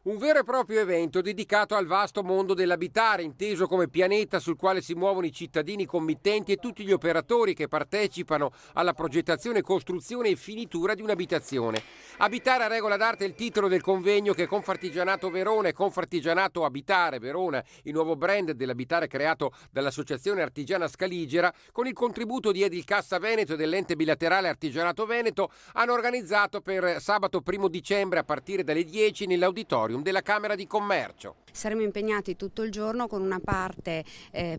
Un vero e proprio evento dedicato al vasto mondo dell'abitare, inteso come pianeta sul quale si muovono i cittadini committenti e tutti gli operatori che partecipano alla progettazione, costruzione e finitura di un'abitazione. Abitare a regola d'arte è il titolo del convegno che Confartigianato Verona e Confartigianato Abitare Verona, il nuovo brand dell'abitare creato dall'Associazione Artigiana Scaligera, con il contributo di Edilcassa Veneto e dell'ente bilaterale Artigianato Veneto, hanno organizzato per sabato 1 dicembre a partire dalle 10 nell'auditorium della Camera di Commercio. Saremo impegnati tutto il giorno con una parte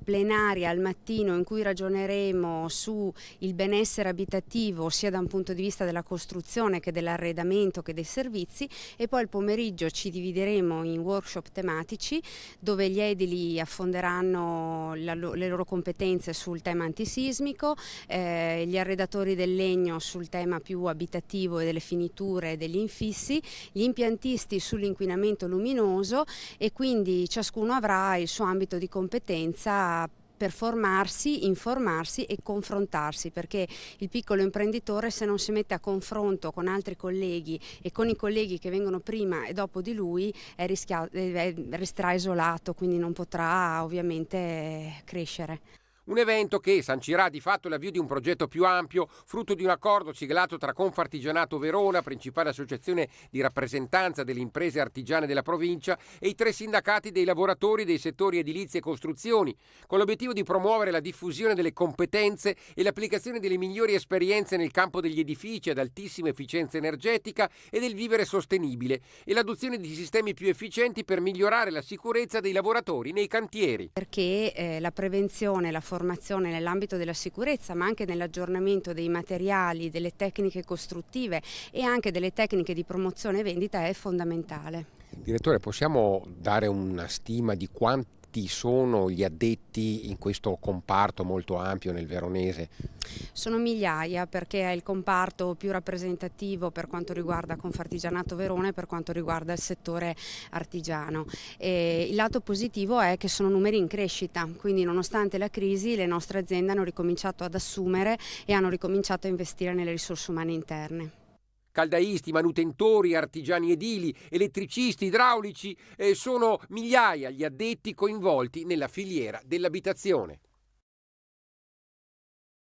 plenaria al mattino in cui ragioneremo su il benessere abitativo sia da un punto di vista della costruzione che dell'arredamento che dei servizi, e poi il pomeriggio ci divideremo in workshop tematici dove gli edili affonderanno le loro competenze sul tema antisismico, gli arredatori del legno sul tema più abitativo e delle finiture e degli infissi, gli impiantisti sull'inquinamento luminoso, e quindi ciascuno avrà il suo ambito di competenza per formarsi, informarsi e confrontarsi, perché il piccolo imprenditore, se non si mette a confronto con altri colleghi e con i colleghi che vengono prima e dopo di lui, resterà isolato, quindi non potrà ovviamente crescere. Un evento che sancirà di fatto l'avvio di un progetto più ampio, frutto di un accordo siglato tra Confartigianato Verona, principale associazione di rappresentanza delle imprese artigiane della provincia, e i 3 sindacati dei lavoratori dei settori edilizi e costruzioni, con l'obiettivo di promuovere la diffusione delle competenze e l'applicazione delle migliori esperienze nel campo degli edifici ad altissima efficienza energetica e del vivere sostenibile, e l'adozione di sistemi più efficienti per migliorare la sicurezza dei lavoratori nei cantieri. Perché la prevenzione, la formazione nell'ambito della sicurezza, ma anche nell'aggiornamento dei materiali, delle tecniche costruttive e anche delle tecniche di promozione e vendita è fondamentale. Direttore, possiamo dare una stima di quanti sono gli addetti in questo comparto molto ampio nel veronese? Sono migliaia, perché è il comparto più rappresentativo per quanto riguarda Confartigianato Verona e per quanto riguarda il settore artigiano. E il lato positivo è che sono numeri in crescita, quindi nonostante la crisi le nostre aziende hanno ricominciato ad assumere e hanno ricominciato a investire nelle risorse umane interne. Caldaisti, manutentori, artigiani edili, elettricisti, idraulici, sono migliaia gli addetti coinvolti nella filiera dell'abitazione.